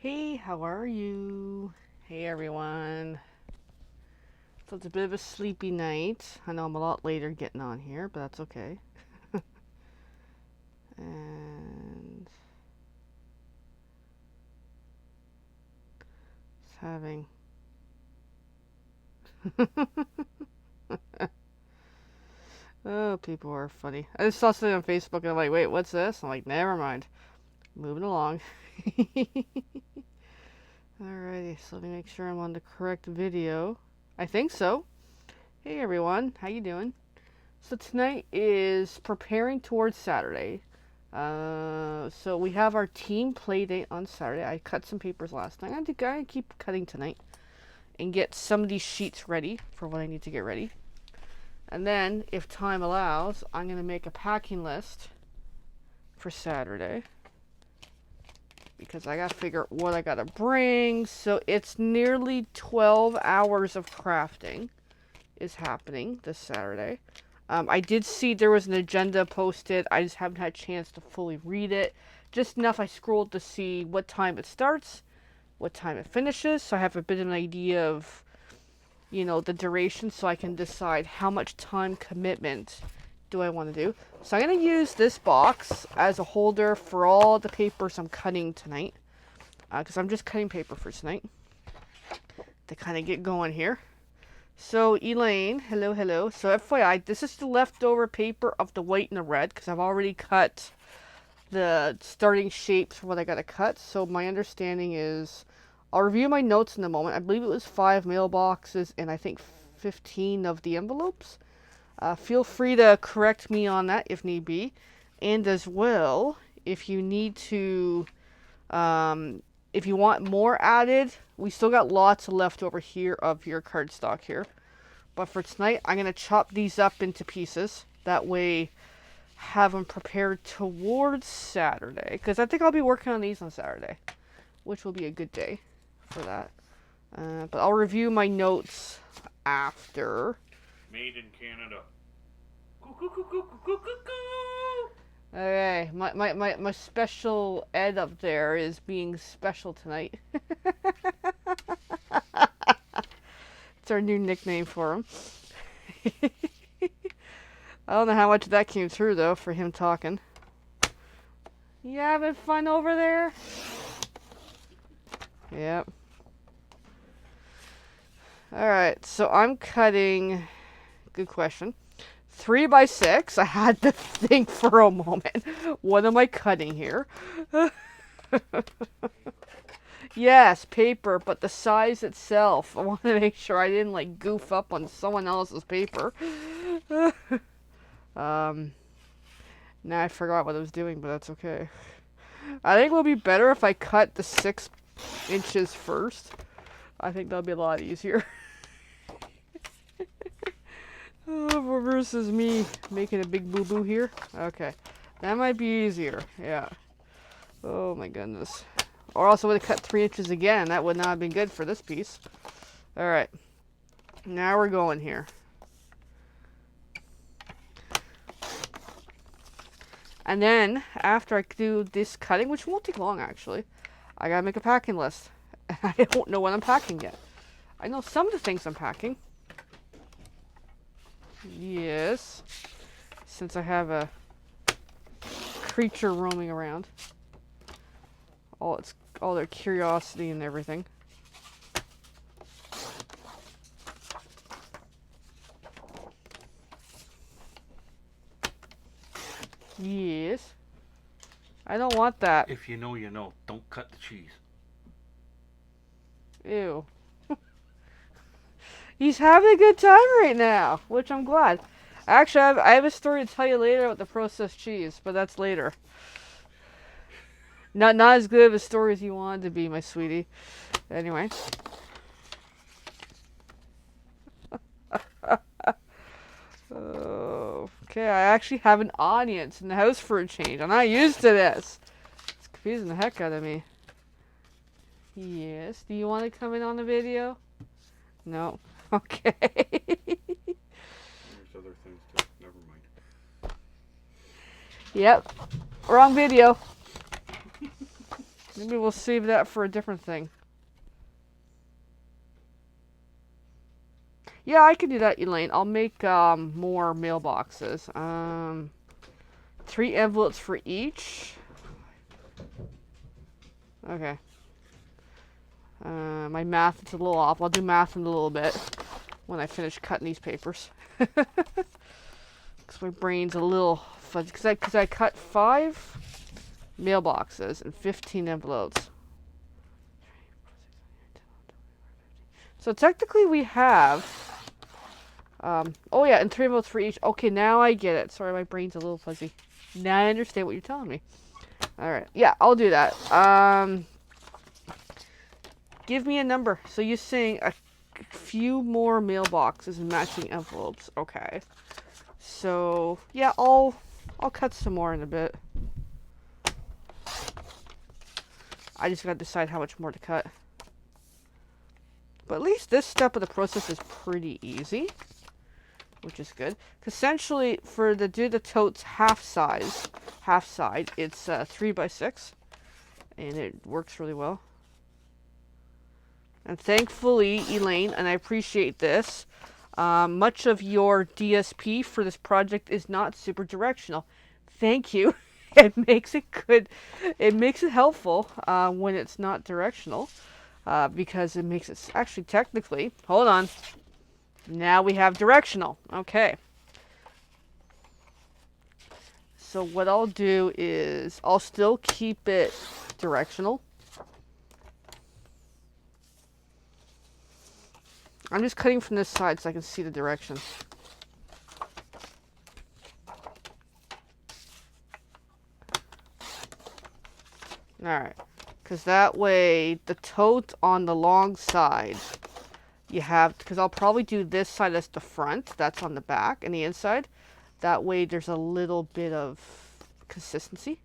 Hey, how are you? Hey, everyone. So it's a bit of a sleepy night. I know I'm a lot later getting on here, but that's okay. And it's having. Oh, people are funny. I just saw something on Facebook and I'm like, wait, what's this? I'm like, never mind. Moving along. Alrighty, so let me make sure I'm on the correct video. I think so. Hey, everyone. How you doing? So tonight is preparing towards Saturday. So we have our team play date on Saturday. I cut some papers last night. I gotta keep cutting tonight and get some of these sheets ready for what I need to get ready. And then, if time allows, I'm gonna make a packing list for Saturday because I gotta figure out what I gotta bring. So it's nearly 12 hours of crafting is happening this Saturday. I did see there was an agenda posted. I just haven't had a chance to fully read it. Just enough I scrolled to see what time it starts, what time it finishes, so I have a bit of an idea of, the duration so I can decide how much time commitment do I want to do. So I'm going to use this box as a holder for all the papers I'm cutting tonight, because I'm just cutting paper for tonight to kind of get going here. So, Elaine, hello. So, FYI, this is the leftover paper of the white and the red, because I've already cut the starting shapes for what I got to cut. So, my understanding is, I'll review my notes in a moment. I believe it was 5 mailboxes and I think 15 of the envelopes. Feel free to correct me on that if need be. And as well, if you need to, if you want more added, we still got lots left over here of your cardstock here. But for tonight, I'm going to chop these up into pieces. That way, have them prepared towards Saturday. Because I think I'll be working on these on Saturday, which will be a good day for that. But I'll review my notes after. Made in Canada. Okay, my special ed up there is being special tonight. It's our new nickname for him. I don't know how much of that came through, though, for him talking. You having fun over there? Yep. Alright, so I'm cutting... Good question. 3x6. I had to think for a moment. What am I cutting here? Yes, paper, but the size itself. I want to make sure I didn't goof up on someone else's paper. Now I forgot what I was doing, but that's okay. I think it will be better if I cut the 6 inches first. I think that'll be a lot easier. Versus me making a big boo-boo here. Okay. That might be easier. Yeah. Oh my goodness. Or also would have cut 3 inches again. That would not have been good for this piece. Alright. Now we're going here. And then, after I do this cutting, which won't take long actually, I gotta make a packing list. And I don't know what I'm packing yet. I know some of the things I'm packing. Yes. Since I have a creature roaming around. All their curiosity and everything. Yes. I don't want that. If you know, you know. Don't cut the cheese. Ew. He's having a good time right now, which I'm glad. Actually, I have a story to tell you later about the processed cheese, but that's later. Not as good of a story as you wanted to be, my sweetie. Anyway. Okay, I actually have an audience in the house for a change. I'm not used to this. It's confusing the heck out of me. Yes. Do you want to come in on the video? No. Okay. There's other things too. Never mind. Yep. Wrong video. Maybe we'll save that for a different thing. Yeah, I can do that, Elaine. I'll make more mailboxes. 3 envelopes for each. Okay. My math is a little off. I'll do math in a little bit when I finish cutting these papers. Because my brain's a little fuzzy. Because I cut 5 mailboxes and 15 envelopes. So technically we have... oh yeah, and 3 envelopes for each. Okay, now I get it. Sorry, my brain's a little fuzzy. Now I understand what you're telling me. Alright, yeah, I'll do that. Give me a number. So you're saying a few more mailboxes and matching envelopes. Okay. So, yeah, I'll cut some more in a bit. I just gotta decide how much more to cut. But at least this step of the process is pretty easy, which is good. Essentially, for the tote's half side, it's 3x6, and it works really well. And thankfully, Elaine, and I appreciate this, much of your DSP for this project is not super directional. Thank you. It makes it good. It makes it helpful when it's not directional, because it makes it actually technically. Hold on. Now we have directional. Okay. So what I'll do is I'll still keep it directional. I'm just cutting from this side so I can see the direction. Alright. Because that way, the tote on the long side, you have... Because I'll probably do this side as the front. That's on the back and the inside. That way, there's a little bit of consistency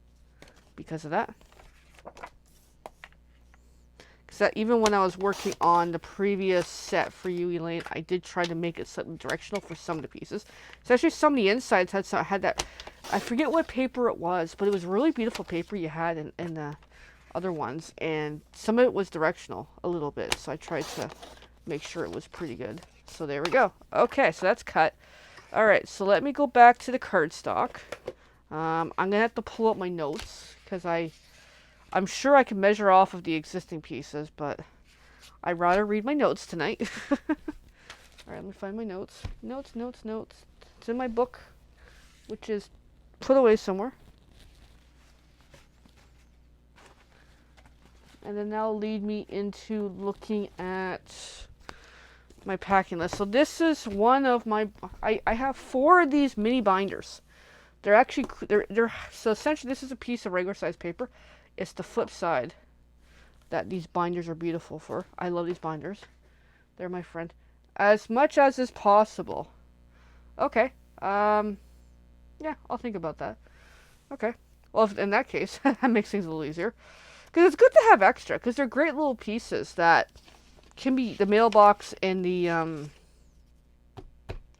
because of that. That even when I was working on the previous set for you, Elaine, I did try to make it slightly directional for some of the pieces. Especially some of the insides had that, I forget what paper it was, but it was really beautiful paper you had in the other ones, and some of it was directional a little bit, so I tried to make sure it was pretty good. So there we go. Okay, so that's cut. Alright, so let me go back to the cardstock. I'm going to have to pull up my notes, because I'm sure I can measure off of the existing pieces, but I'd rather read my notes tonight. Alright, let me find my notes. Notes. It's in my book, which is put away somewhere. And then that'll lead me into looking at my packing list. So this is one of my... I have 4 of these mini binders. They're actually... So essentially this is a piece of regular size paper. It's the flip side that these binders are beautiful for. I love these binders. They're my friend. As much as is possible. Okay. Yeah, I'll think about that. Okay. Well, in that case, that makes things a little easier. Because it's good to have extra. Because they're great little pieces that can be the mailbox and the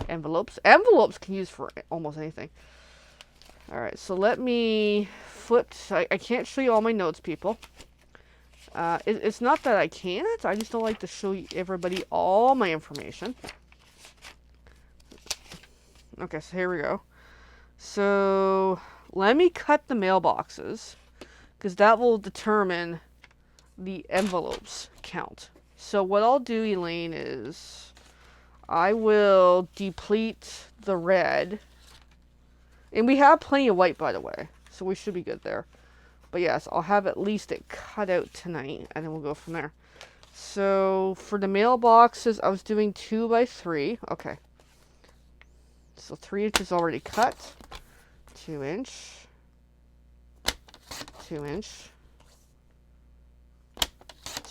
envelopes. Envelopes can use for almost anything. Alright, so let me flip. I can't show you all my notes, people. It's not that I can't. I just don't like to show everybody all my information. Okay, so here we go. So let me cut the mailboxes, because that will determine the envelopes count. So what I'll do, Elaine, is I will deplete the red. And we have plenty of white, by the way, so we should be good there. But yes, I'll have at least it cut out tonight, and then we'll go from there. So for the mailboxes, I was doing 2x3. Okay. So 3 inches already cut. 2 inch. 2 inch.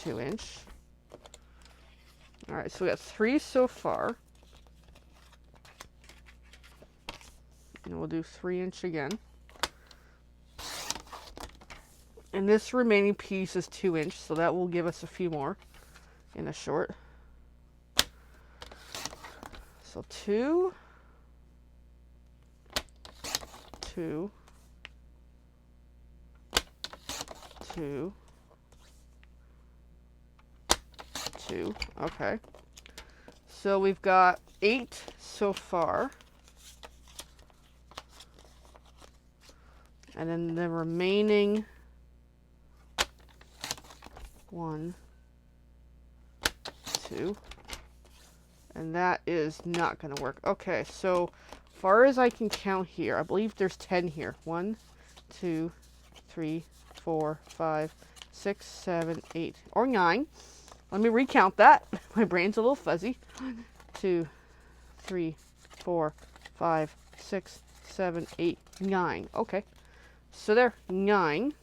2 inch. Alright, so we got 3 so far. And we'll do 3 inch again. And this remaining piece is 2 inch, so that will give us a few more in a short. So 2, 2, 2, 2. Okay. So we've got 8 so far. And then the remaining 1, 2. And that is not going to work. Okay, so far as I can count here, I believe there's 10 here. 1, 2, 3, 4, 5, 6, 7, 8, or 9. Let me recount that. My brain's a little fuzzy. 1, 2, 3, 4, 5, 6, 7, 8, 9. Okay. So there, 9.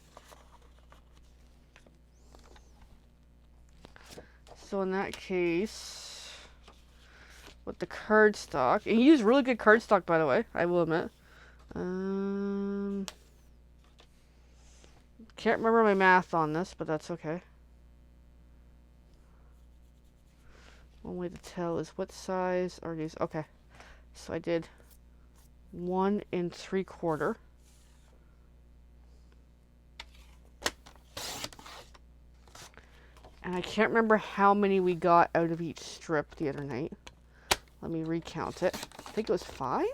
So in that case, with the cardstock, and you use really good cardstock, by the way, I will admit. Can't remember my math on this, but that's okay. One way to tell is what size are these. Okay, so I did 1 3/4. And I can't remember how many we got out of each strip the other night. Let me recount it. I think it was 5?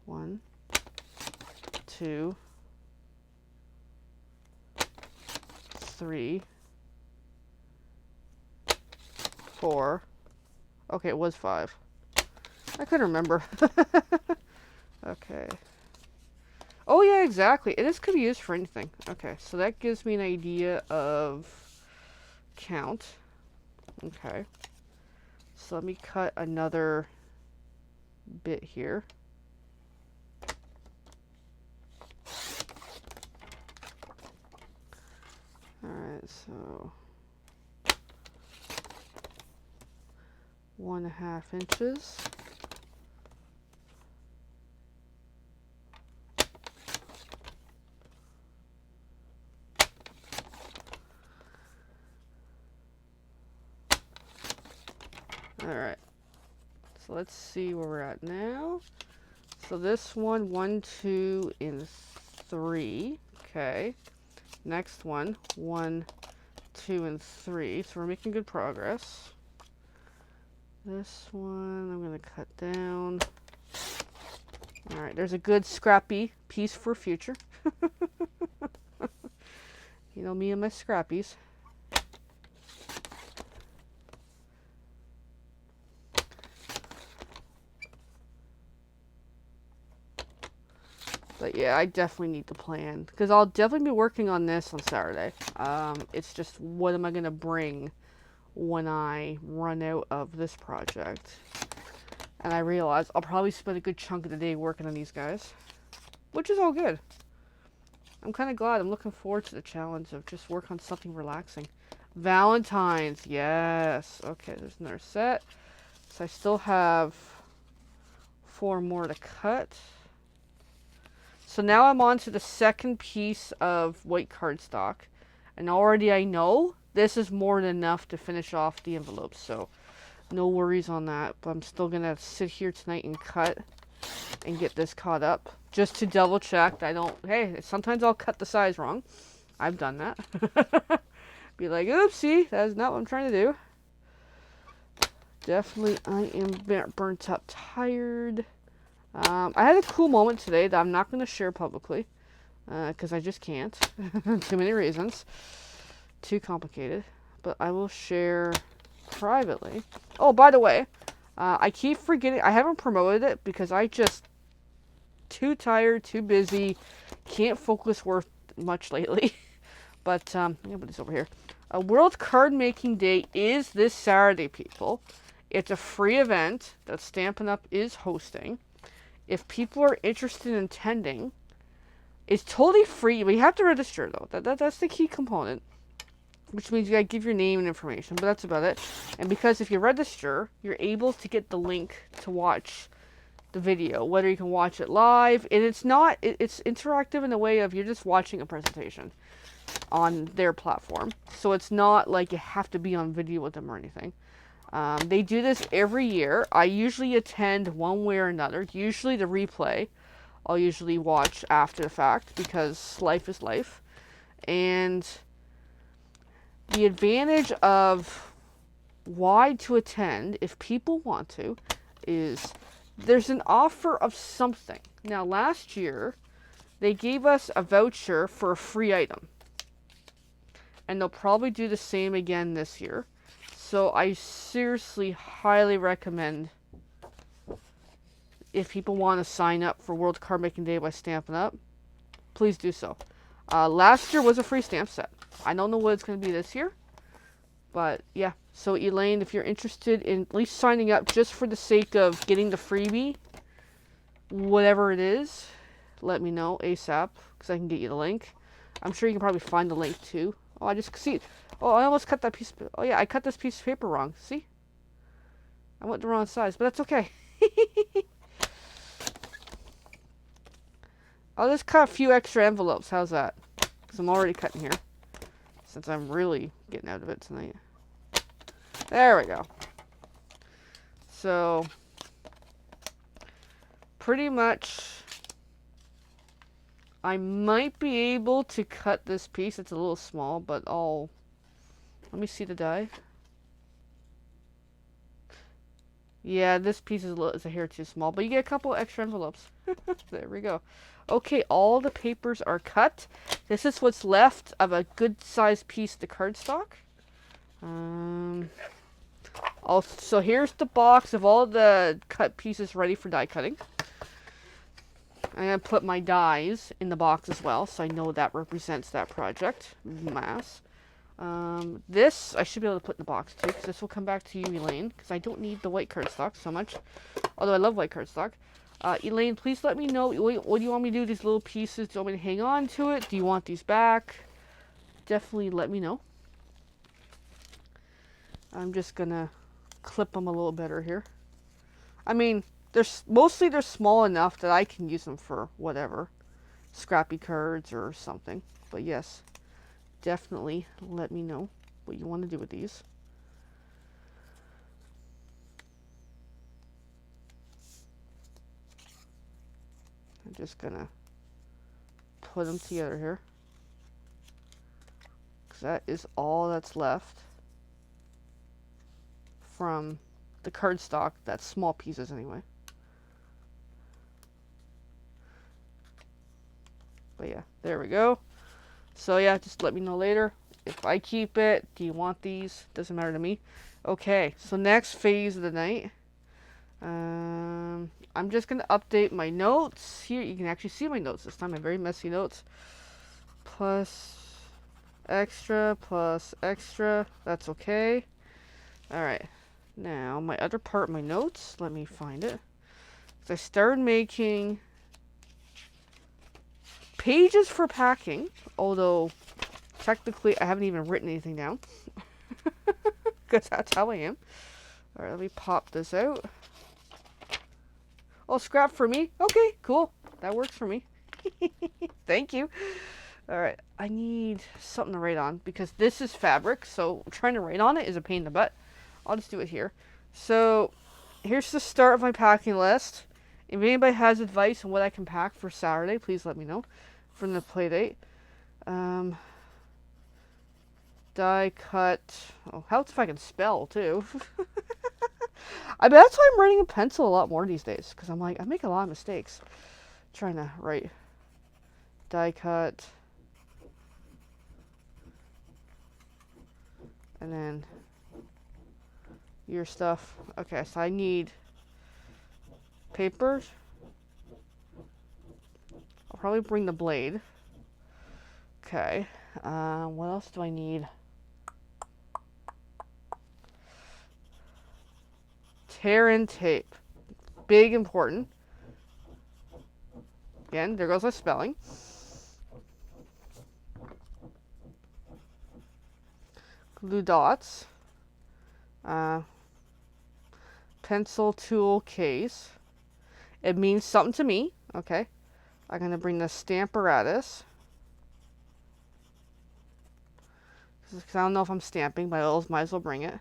1, 2, 3, 4. Okay, it was 5. I couldn't remember. Okay. Oh yeah, exactly. And this could be used for anything. Okay, so that gives me an idea of count. Okay. So let me cut another bit here. Alright, so 1.5 inches. Alright, so let's see where we're at now. So this one, 1, 2, and 3. Okay. Next one, 1, 2, and 3. So we're making good progress. This one, I'm going to cut down. Alright, there's a good scrappy piece for future. You know me and my scrappies. But yeah, I definitely need to plan, because I'll definitely be working on this on Saturday. It's just, what am I going to bring when I run out of this project? And I realize I'll probably spend a good chunk of the day working on these guys, which is all good. I'm kind of glad. I'm looking forward to the challenge of just work on something relaxing. Valentine's, yes. Okay, there's another set. So I still have 4 more to cut. So now I'm on to the second piece of white cardstock. And already I know this is more than enough to finish off the envelopes. So no worries on that. But I'm still going to sit here tonight and cut and get this caught up. Just to double check. I don't... Hey, sometimes I'll cut the size wrong. I've done that. Be like, oopsie, that is not what I'm trying to do. Definitely I am burnt up, tired. I had a cool moment today that I'm not going to share publicly, because I just can't. Too many reasons. Too complicated. But I will share privately. Oh, by the way, I keep forgetting. I haven't promoted it because I just too tired, too busy, can't focus worth much lately. But I'm gonna put this over here. World Card Making Day is this Saturday, people. It's a free event that Stampin' Up! Is hosting. If people are interested in attending, it's totally free. We have to register, though. That's the key component, which means you gotta give your name and information, but that's about it. And because if you register, you're able to get the link to watch the video, whether you can watch it live, and it's interactive in the way of you're just watching a presentation on their platform. So it's not like you have to be on video with them or anything. They do this every year. I usually attend one way or another. Usually the replay I'll usually watch after the fact, because life is life. And the advantage of why to attend, if people want to, is there's an offer of something. Now, last year, they gave us a voucher for a free item. And they'll probably do the same again this year. So I seriously highly recommend, if people want to sign up for World Card Making Day by Stampin' Up, please do so. Last year was a free stamp set. I don't know what it's going to be this year. But yeah, so Elaine, if you're interested in at least signing up just for the sake of getting the freebie, whatever it is, let me know ASAP, because I can get you the link. I'm sure you can probably find the link too. Oh, I just see. Oh, I almost cut that piece. Oh yeah, I cut this piece of paper wrong. See? I went the wrong size, but that's okay. I'll just cut a few extra envelopes. How's that? Because I'm already cutting here, since I'm really getting out of it tonight. There we go. So, pretty much, I might be able to cut this piece. It's a little small, but let me see the die. Yeah, this piece is a hair too small, but you get a couple extra envelopes. There we go. Okay, all the papers are cut. This is what's left of a good sized piece of the cardstock. So here's the box of all the cut pieces ready for die cutting. I'm going to put my dies in the box as well, so I know that represents that project. Mass. This, I should be able to put in the box too, because this will come back to you, Elaine, because I don't need the white cardstock so much. Although I love white cardstock. Elaine, please let me know, what do you want me to do with these little pieces? Do you want me to hang on to it? Do you want these back? Definitely let me know. I'm just going to clip them a little better here. I mean, they're small enough that I can use them for whatever. Scrappy cards or something. But yes, definitely let me know what you want to do with these. I'm just gonna put them together here, because that is all that's left from the cardstock. That's small pieces anyway. But yeah, there we go. So yeah, just let me know later if I keep it. Do you want these? Doesn't matter to me. Okay, so next phase of the night. I'm just going to update my notes. Here, you can actually see my notes this time. My very messy notes. Plus extra, plus extra. That's okay. Alright. Now, my other part, my notes. Let me find it. So I started making pages for packing. Although, technically, I haven't even written anything down. Because that's how I am. Alright, let me pop this out. Oh, scrap for me? Okay, cool. That works for me. Thank you. Alright, I need something to write on because this is fabric, so trying to write on it is a pain in the butt. I'll just do it here. So, here's the start of my packing list. If anybody has advice on what I can pack for Saturday, please let me know from the Playdate. Die cut. Oh, helps if I can spell, too. I mean, that's why I'm writing in pencil a lot more these days, because I'm like, I make a lot of mistakes trying to write. Die cut. And then your stuff. Okay, so I need papers. I'll probably bring the blade. Okay. What else do I need? Tear and tape. Big important. Again, there goes my spelling. Glue dots. Pencil tool case. It means something to me. Okay. I'm going to bring the stamparatus. Because I don't know if I'm stamping, but I might as well bring it.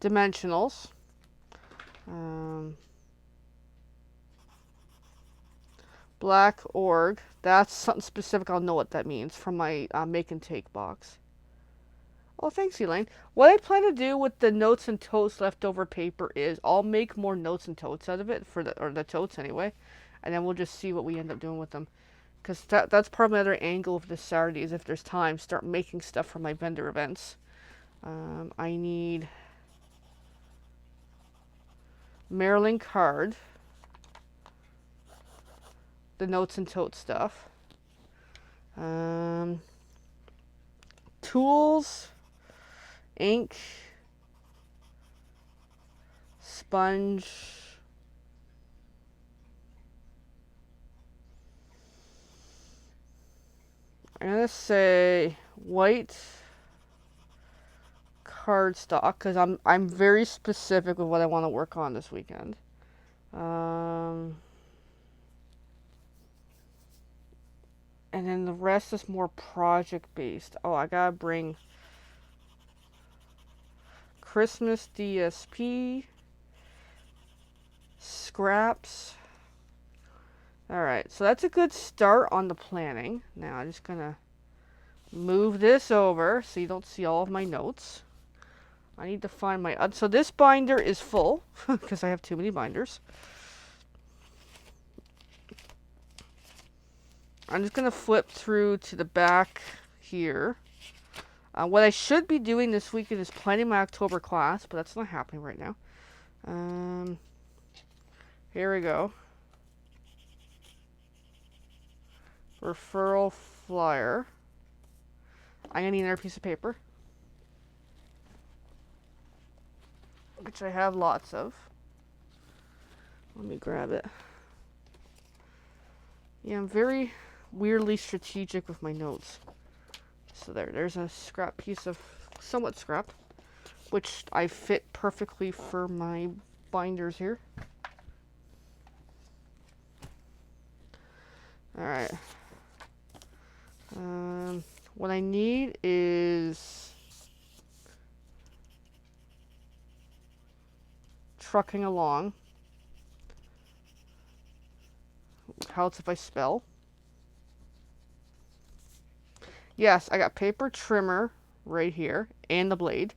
Dimensionals. Black org. That's something specific. I'll know what that means from my make and take box. Oh, thanks, Elaine. What I plan to do with the notes and totes leftover paper is I'll make more notes and totes out of it for the totes anyway, and then we'll just see what we end up doing with them. Because that's part of my other angle of this Saturday is if there's time, start making stuff for my vendor events. I need Maryland card, the notes and tote stuff, tools, ink, sponge, I'm gonna say white cardstock because I'm very specific with what I want to work on this weekend. And then the rest is more project based. Oh, I gotta bring Christmas DSP, scraps. Alright, so that's a good start on the planning. Now I'm just gonna move this over so you don't see all of my notes. I need to find my... so this binder is full because I have too many binders. I'm just going to flip through to the back here. What I should be doing this weekend is planning my October class, but that's not happening right now. Here we go. Referral flyer. I'm going to need another piece of paper, which I have lots of. Let me grab it. Yeah, I'm very weirdly strategic with my notes. So there's a scrap piece of somewhat scrap, which I fit perfectly for my binders here. Alright. What I need is trucking along. Helps if I spell. Yes, I got paper trimmer right here and the blade.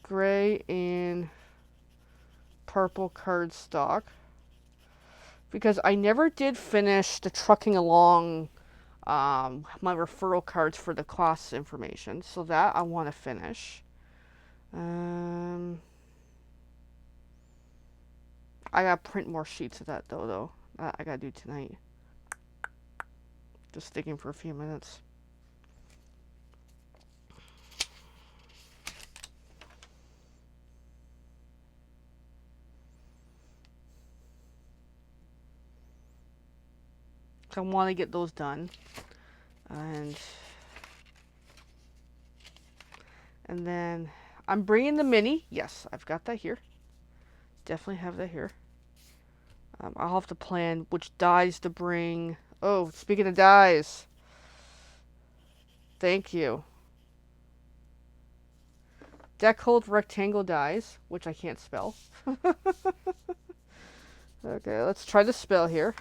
Gray and purple cardstock. Because I never did finish the trucking along my referral cards for the class information. So that I want to finish. I gotta print more sheets of that though. I gotta do tonight. Just sticking for a few minutes. So I want to get those done. And then I'm bringing the mini. Yes, I've got that here. Definitely have that here. I'll have to plan which dies to bring. Oh, speaking of dies. Thank you. Deckhold rectangle dies, which I can't spell. Okay, let's try to spell here.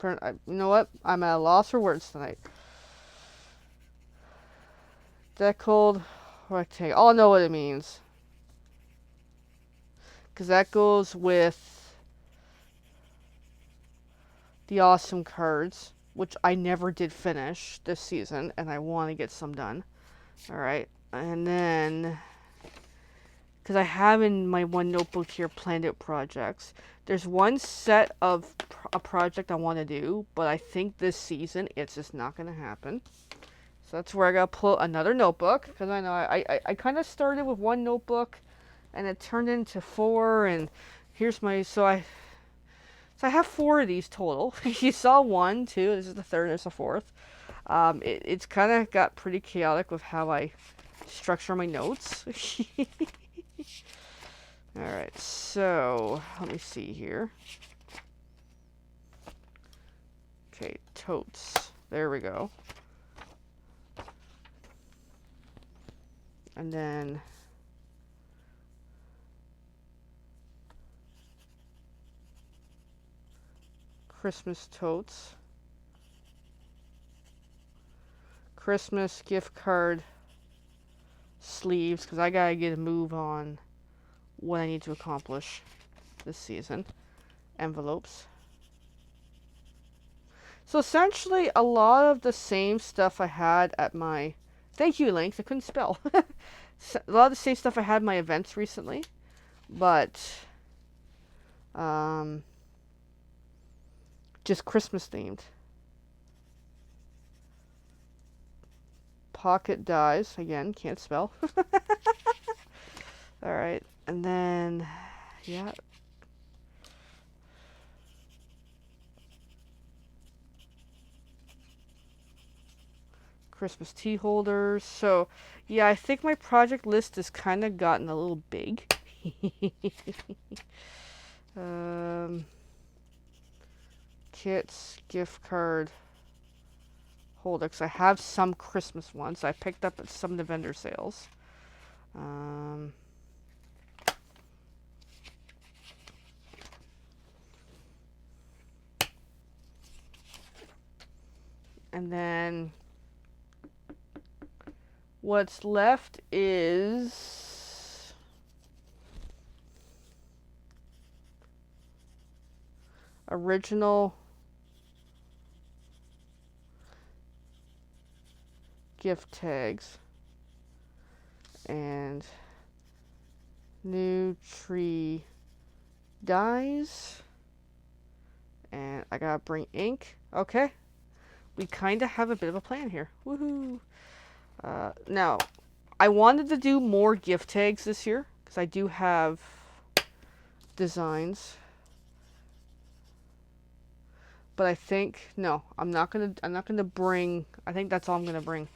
You know what? I'm at a loss for words tonight. Deckhold rectangle. I'll know what it means. Because that goes with the awesome cards, which I never did finish this season, and I want to get some done. Alright, and then, because I have in my one notebook here planned out projects, there's one set of a project I want to do, but I think this season it's just not going to happen. So that's where I got to pull another notebook, because I know I kind of started with one notebook, and it turned into 4, and here's my, so I have 4 of these total. You saw 1, 2, this is the 3rd, there's the 4th. It's kind of got pretty chaotic with how I structure my notes. Alright, so let me see here. Okay, totes. There we go. And then Christmas totes. Christmas gift card sleeves, because I gotta get a move on what I need to accomplish this season. Envelopes. So essentially, a lot of the same stuff I had at my... Thank you, Link. I couldn't spell. A lot of the same stuff I had at my events recently. But... just Christmas themed. Pocket dies. Again, can't spell. Alright. And then... yeah... Christmas tea holders. So, yeah, I think my project list has kind of gotten a little big. Kits, gift card holder, because I have some Christmas ones I picked up at some of the vendor sales. And then what's left is original gift tags and new tree dies. And I gotta bring ink. Okay. We kind of have a bit of a plan here. Woohoo! Now, I wanted to do more gift tags this year because I do have designs. But I think no, I'm not gonna bring. I think that's all I'm gonna bring.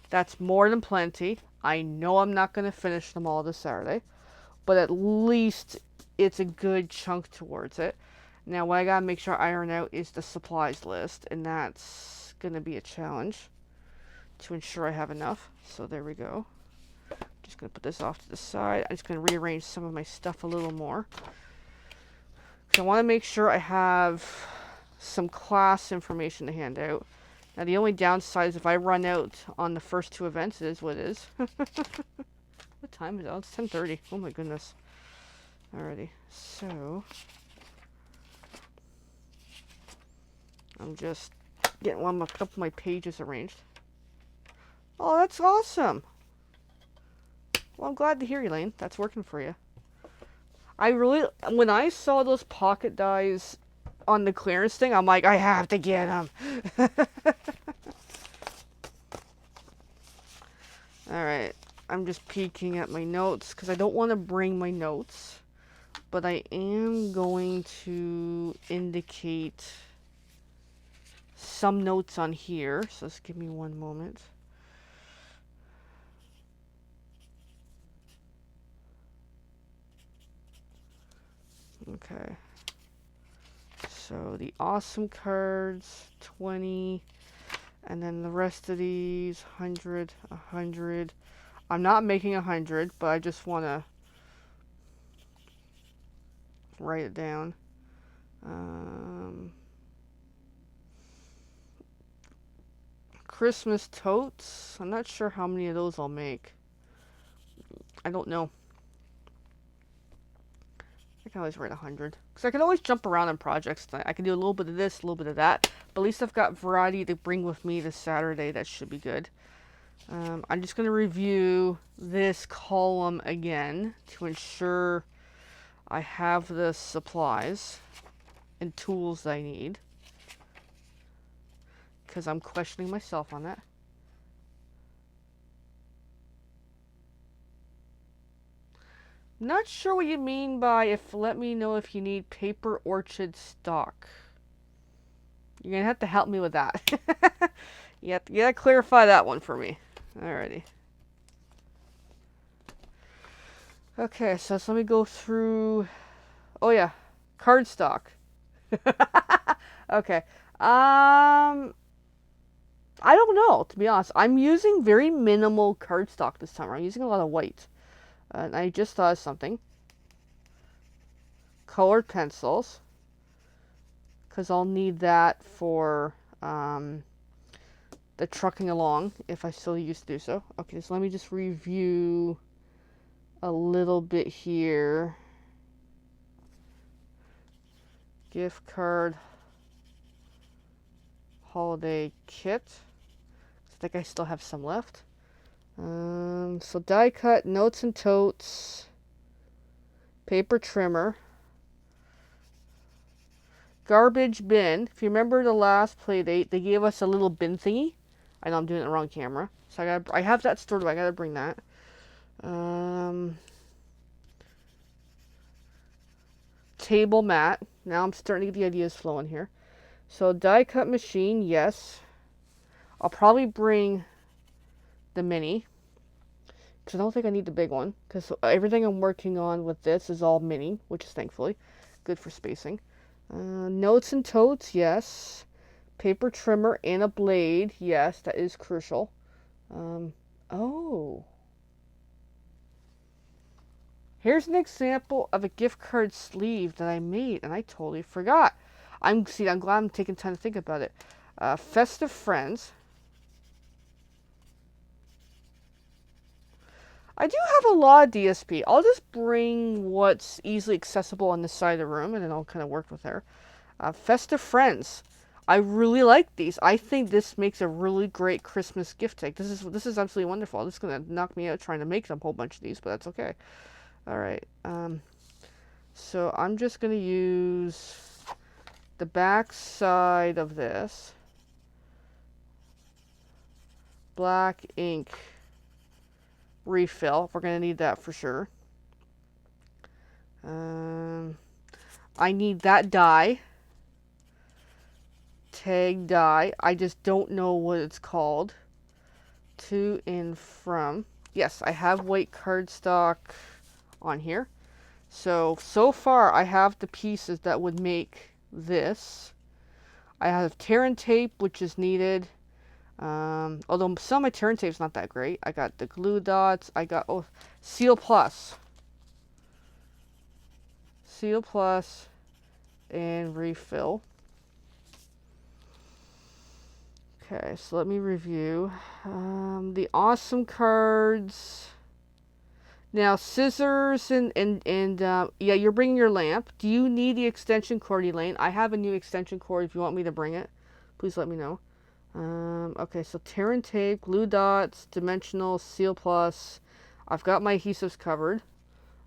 That's more than plenty. I know I'm not gonna finish them all this Saturday, but at least it's a good chunk towards it. Now, what I gotta make sure I iron out is the supplies list, and that's gonna be a challenge to ensure I have enough. So there we go. Just gonna put this off to the side. I'm just gonna rearrange some of my stuff a little more. Because I want to make sure I have some class information to hand out. Now, the only downside is if I run out on the first two events, it is what it is. What time is it? Oh, it's 10:30. Oh my goodness. Alrighty. So, I'm just getting a couple of my pages arranged. Oh, that's awesome. Well, I'm glad to hear you, Lane. That's working for you. When I saw those pocket dies on the clearance thing, I'm like, I have to get them. Alright, I'm just peeking at my notes because I don't want to bring my notes, but I am going to indicate some notes on here, so just give me one moment. Okay. So the awesome cards, 20, and then the rest of these, 100, 100. I'm not making 100, but I just want to write it down. Christmas totes. I'm not sure how many of those I'll make. I don't know. I can always write 100. Because I can always jump around on projects. I can do a little bit of this, a little bit of that. But at least I've got variety to bring with me this Saturday. That should be good. I'm just going to review this column again to ensure I have the supplies and tools I need. Because I'm questioning myself on that. Not sure what you mean by let me know if you need paper orchard stock. You're going to have to help me with that. You gotta clarify that one for me. Alrighty. Okay, so let me go through... Oh yeah, cardstock. Okay. I I don't know, to be honest. I'm using very minimal cardstock this time. I'm using a lot of white. And I just thought of something. Colored pencils. Because I'll need that for the trucking along, if I still used to do so. Okay, so let me just review a little bit here. Gift card holiday kit. I think I still have some left. So die cut, notes and totes, paper trimmer, garbage bin. If you remember the last Playdate, they gave us a little bin thingy. I know I'm doing it in the wrong camera, so I have that stored away. I gotta bring that. Table mat. Now I'm starting to get the ideas flowing here. So die cut machine, yes. I'll probably bring the mini, because I don't think I need the big one, because everything I'm working on with this is all mini, which is thankfully good for spacing. Notes and totes, yes. Paper trimmer and a blade, yes, that is crucial. Oh. Here's an example of a gift card sleeve that I made, and I totally forgot. I'm glad I'm taking time to think about it. Festive Friends. I do have a lot of DSP. I'll just bring what's easily accessible on this side of the room, and then I'll kind of work with her. Festive Friends. I really like these. I think this makes a really great Christmas gift tag. This is absolutely wonderful. This is gonna knock me out trying to make a whole bunch of these, but that's okay. All right. So I'm just gonna use the back side of this black ink refill. We're gonna need that for sure. I need that die. Tag die. I just don't know what it's called. To and from. Yes, I have white cardstock on here. So far I have the pieces that would make this. I have tear and tape, which is needed. Although some of my tear and tape's not that great. I got the glue dots. I got Seal Plus. Seal Plus and refill. Okay, so let me review. The awesome cards. Now, scissors and yeah, you're bringing your lamp. Do you need the extension cord, Elaine? I have a new extension cord. If you want me to bring it, please let me know. Okay, so tear and tape, glue dots, dimensional, Seal Plus. I've got my adhesives covered.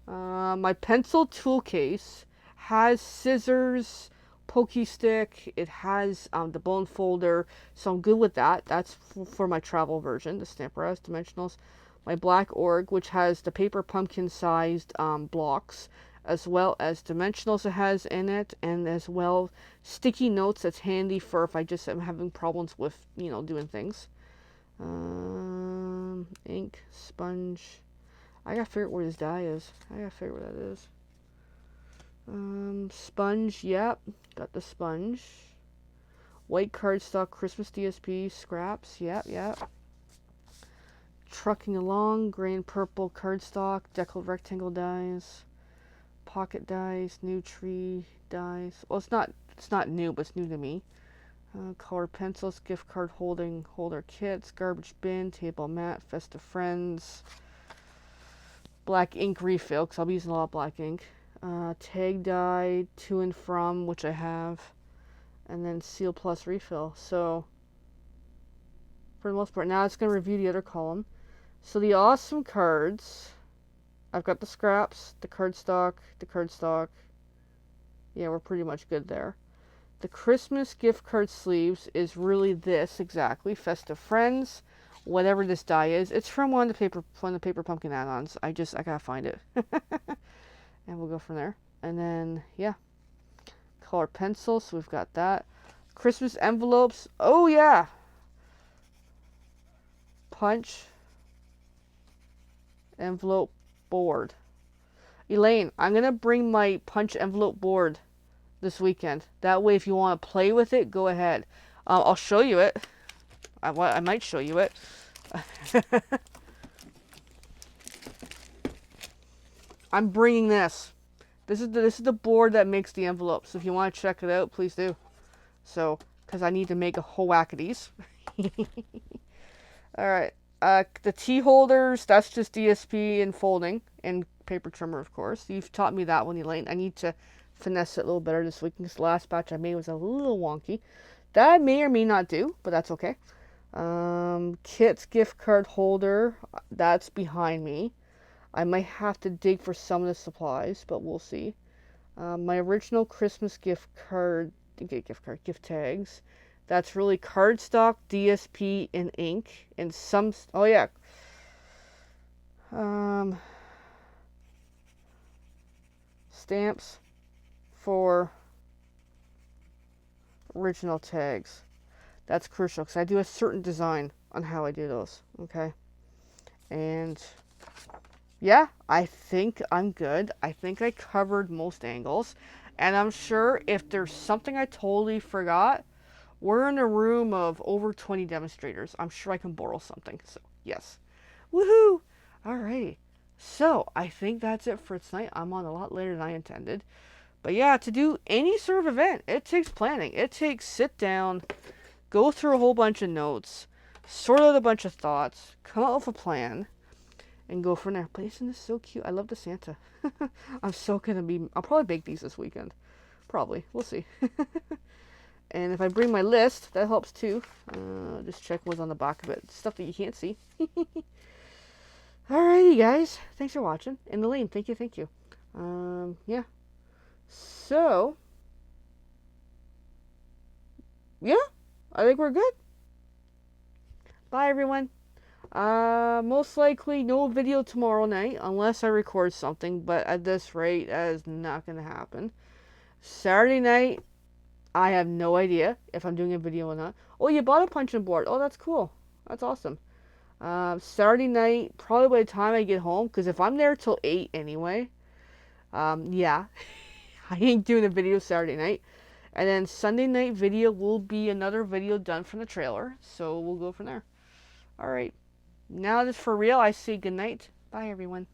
My pencil tool case has scissors, pokey stick. It has the bone folder, so I'm good with that. That's for my travel version. The stamper has dimensionals. My black org, which has the paper pumpkin sized blocks, as well as dimensionals it has in it, and as well sticky notes that's handy for if I just am having problems with, doing things. Ink, sponge. I gotta figure out where this die is. I gotta figure where that is. Sponge, yep. Got the sponge. White cardstock, Christmas DSP, scraps, yep. Trucking along, gray and purple cardstock, deckled rectangle dies, pocket dies, new tree dies. Well, it's not new, but it's new to me. Colored pencils, gift card holder kits, garbage bin, table mat, festive friends, black ink refill, because I'll be using a lot of black ink. Tag die, to and from, which I have, and then Seal Plus refill. So, for the most part, now it's going to review the other column. So the awesome cards, I've got the scraps, the cardstock. Yeah, we're pretty much good there. The Christmas gift card sleeves is really this exactly, Festive Friends, whatever this die is. It's from one of the paper pumpkin add-ons. I gotta find it, and we'll go from there. And then yeah, color pencil. So we've got that. Christmas envelopes. Oh yeah. Punch envelope board. Elaine, I'm gonna bring my punch envelope board this weekend. That way, if you want to play with it, go ahead. I'll show you it. I might show you it. I'm bringing this. This is the board that makes the envelope. So if you want to check it out, please do. So, because I need to make a whole whack of these. All right. The tea holders, that's just DSP and folding and paper trimmer, of course. You've taught me that one, Elaine. I need to finesse it a little better this week. This last batch I made was a little wonky. That I may or may not do, but that's okay. Kit's gift card holder, that's behind me. I might have to dig for some of the supplies, but we'll see. My original Christmas gift tags. That's really cardstock, DSP, and ink, and some. Oh yeah. Stamps for original tags. That's crucial because I do a certain design on how I do those. Okay, and yeah, I think I'm good. I think I covered most angles. And I'm sure if there's something I totally forgot, we're in a room of over 20 demonstrators. I'm sure I can borrow something. So, yes. Woohoo! Alrighty. So, I think that's it for tonight. I'm on a lot later than I intended. But yeah, to do any sort of event, it takes planning. It takes sit down, go through a whole bunch of notes, sort out a bunch of thoughts, come up with a plan, and go from there. But isn't this so cute? I love the Santa. I'll probably bake these this weekend. Probably. We'll see. And if I bring my list, that helps too. Just check what's on the back of it. Stuff that you can't see. Alrighty, guys. Thanks for watching. And Elaine, thank you. Yeah. So, yeah. I think we're good. Bye, everyone. Most likely no video tomorrow night unless I record something, but at this rate, that is not going to happen. Saturday night, I have no idea if I'm doing a video or not. Oh, you bought a punching board. Oh, that's cool. That's awesome. Saturday night, probably by the time I get home, because if I'm there till 8 anyway, yeah, I ain't doing a video Saturday night. And then Sunday night video will be another video done from the trailer, so we'll go from there. All right. Now that it's for real, I say goodnight. Bye, everyone.